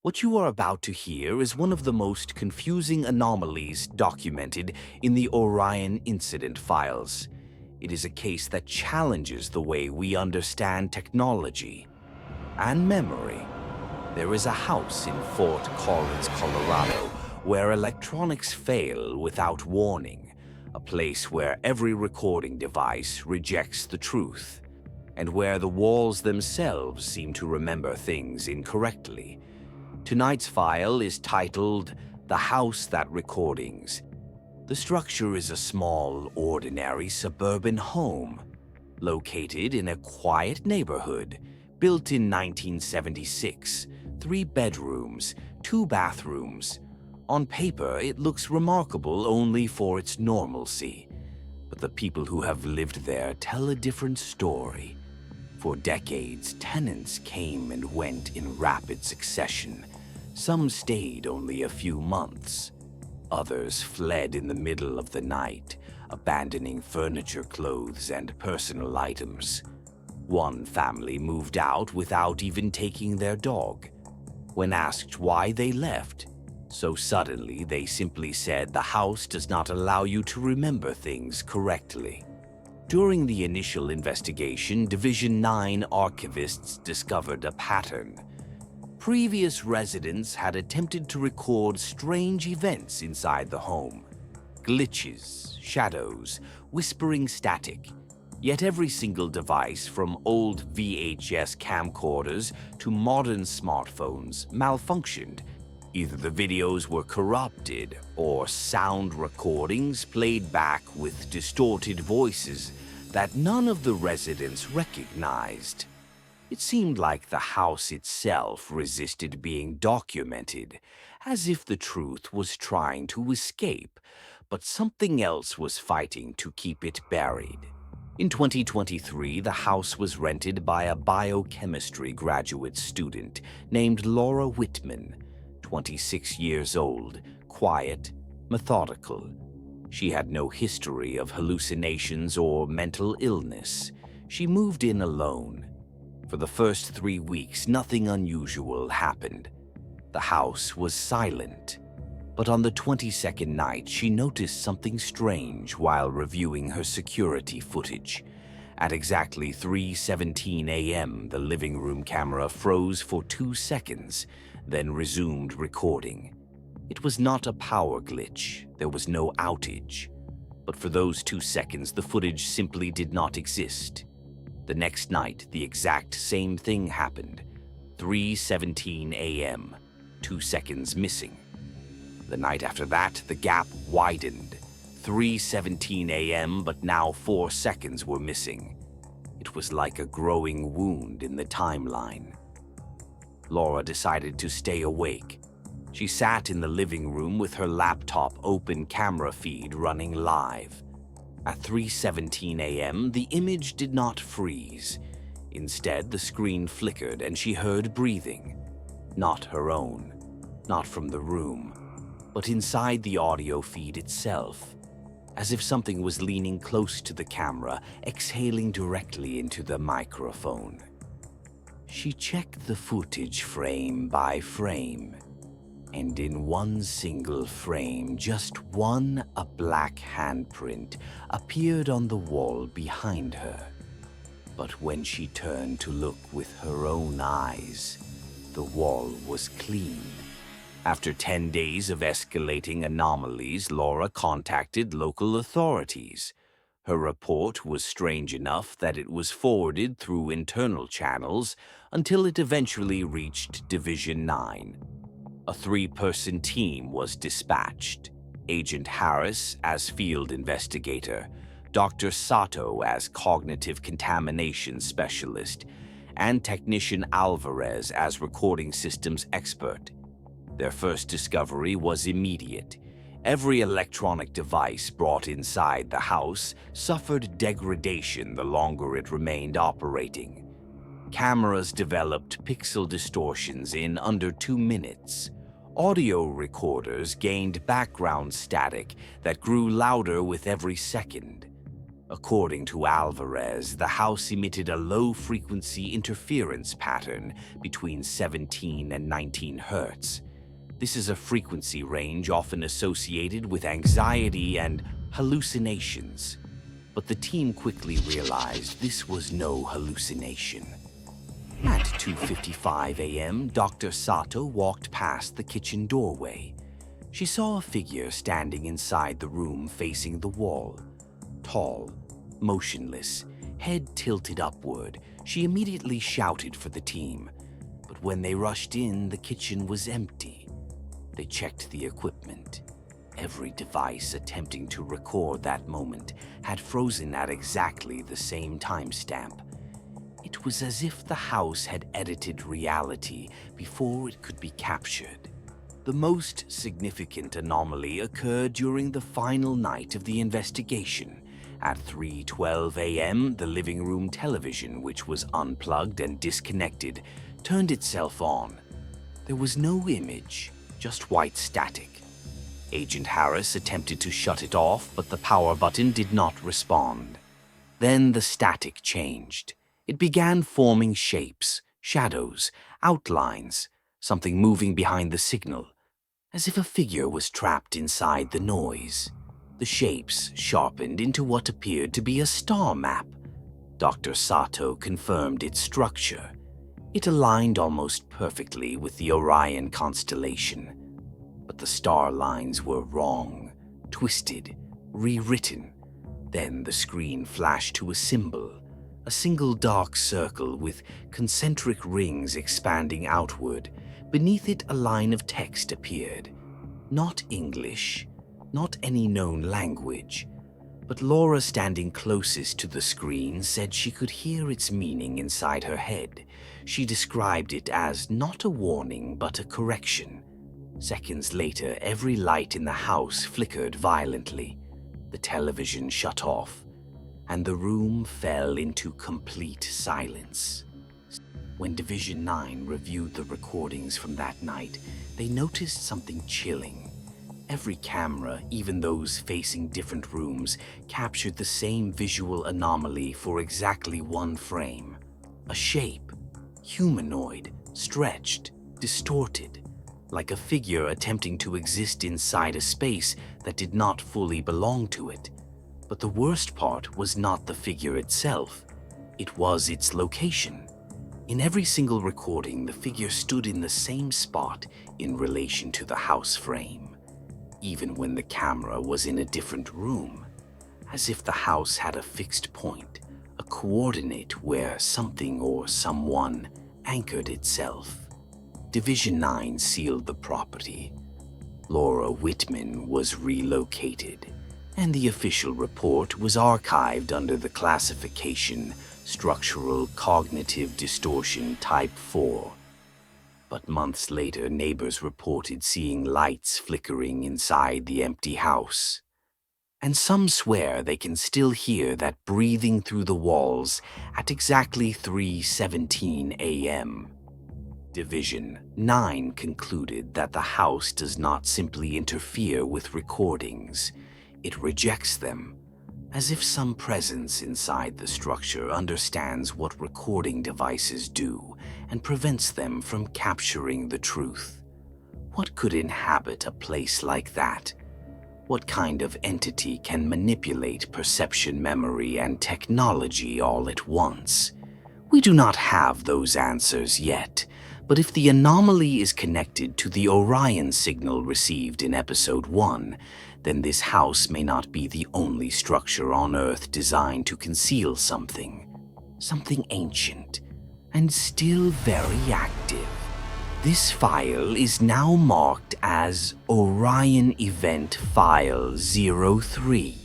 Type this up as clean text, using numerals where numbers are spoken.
What you are about to hear is one of the most confusing anomalies documented in the Orion Incident Files. It is a case that challenges the way we understand technology and memory. There is a house in Fort Collins, Colorado, where electronics fail without warning, a place where every recording device rejects the truth, and where the walls themselves seem to remember things incorrectly. Tonight's file is titled The House That Recordings. The structure is a small, ordinary suburban home, located in a quiet neighborhood, built in 1976, 3 bedrooms, 2 bathrooms. On paper, it looks remarkable only for its normalcy, but the people who have lived there tell a different story. For decades, tenants came and went in rapid succession. Some stayed only a few months. Others fled in the middle of the night, abandoning furniture, clothes, and personal items. One family moved out without even taking their dog. When asked why they left so suddenly, they simply said the house does not allow you to remember things correctly. During the initial investigation, Division 9 archivists discovered a pattern. Previous residents had attempted to record strange events inside the home. Glitches, shadows, whispering static. Yet every single device, from old VHS camcorders to modern smartphones, malfunctioned. Either the videos were corrupted or sound recordings played back with distorted voices that none of the residents recognized. It seemed like the house itself resisted being documented, as if the truth was trying to escape, but something else was fighting to keep it buried. In 2023, the house was rented by a biochemistry graduate student named Laura Whitman, 26 years old, quiet, methodical. She had no history of hallucinations or mental illness. She moved in alone. For the first 3 weeks, nothing unusual happened. The house was silent. But on the 22nd night, she noticed something strange while reviewing her security footage. At exactly 3:17 a.m., the living room camera froze for 2 seconds, then resumed recording. It was not a power glitch. There was no outage. But for those 2 seconds, the footage simply did not exist. The next night, the exact same thing happened. 3:17 a.m., 2 seconds missing. The night after that, the gap widened. 3:17 a.m., but now 4 seconds were missing. It was like a growing wound in the timeline. Laura decided to stay awake. She sat in the living room with her laptop open, camera feed running live. At 3:17 a.m., the image did not freeze. Instead, the screen flickered and she heard breathing. Not her own, not from the room, but inside the audio feed itself, as if something was leaning close to the camera, exhaling directly into the microphone. She checked the footage frame by frame, and in one single frame, just one, a black handprint, appeared on the wall behind her. But when she turned to look with her own eyes, the wall was clean. After 10 days of escalating anomalies, Laura contacted local authorities. Her report was strange enough that it was forwarded through internal channels until it eventually reached Division 9. A 3-person team was dispatched. Agent Harris as field investigator, Dr. Sato as cognitive contamination specialist, and technician Alvarez as recording systems expert. Their first discovery was immediate. Every electronic device brought inside the house suffered degradation the longer it remained operating. Cameras developed pixel distortions in under 2 minutes. Audio recorders gained background static that grew louder with every second. According to Alvarez, the house emitted a low-frequency interference pattern between 17 and 19 hertz. This is a frequency range often associated with anxiety and hallucinations. But the team quickly realized this was no hallucination. At 2:55 a.m., Dr. Sato walked past the kitchen doorway. She saw a figure standing inside the room facing the wall. Tall, motionless, head tilted upward, she immediately shouted for the team. But when they rushed in, the kitchen was empty. They checked the equipment. Every device attempting to record that moment had frozen at exactly the same timestamp. It was as if the house had edited reality before it could be captured. The most significant anomaly occurred during the final night of the investigation. At 3:12 a.m., the living room television, which was unplugged and disconnected, turned itself on. There was no image, just white static. Agent Harris attempted to shut it off, but the power button did not respond. Then the static changed. It began forming shapes, shadows, outlines, something moving behind the signal, as if a figure was trapped inside the noise. The shapes sharpened into what appeared to be a star map. Dr. Sato confirmed its structure. It aligned almost perfectly with the Orion constellation. But the star lines were wrong, twisted, rewritten. Then the screen flashed to a symbol, a single dark circle with concentric rings expanding outward. Beneath it, a line of text appeared. Not English, not any known language, but Laura, standing closest to the screen, said she could hear its meaning inside her head. She described it as not a warning, but a correction. Seconds later, every light in the house flickered violently. The television shut off, and the room fell into complete silence. When Division 9 reviewed the recordings from that night, they noticed something chilling. Every camera, even those facing different rooms, captured the same visual anomaly for exactly one frame. A shape, humanoid, stretched, distorted, like a figure attempting to exist inside a space that did not fully belong to it. But the worst part was not the figure itself. It was its location. In every single recording, the figure stood in the same spot in relation to the house frame, even when the camera was in a different room, as if the house had a fixed point, a coordinate where something or someone anchored itself. Division 9 sealed the property. Laura Whitman was relocated, and the official report was archived under the classification Structural Cognitive Distortion Type 4. But months later, neighbors reported seeing lights flickering inside the empty house. And some swear they can still hear that breathing through the walls at exactly 3:17 a.m. Division 9 concluded that the house does not simply interfere with recordings, it rejects them, as if some presence inside the structure understands what recording devices do and prevents them from capturing the truth. What could inhabit a place like that? What kind of entity can manipulate perception, memory, and technology all at once? We do not have those answers yet, but if the anomaly is connected to the Orion signal received in Episode 1, then this house may not be the only structure on Earth designed to conceal something ancient, and still very active. This file is now marked as Orion Event File 03.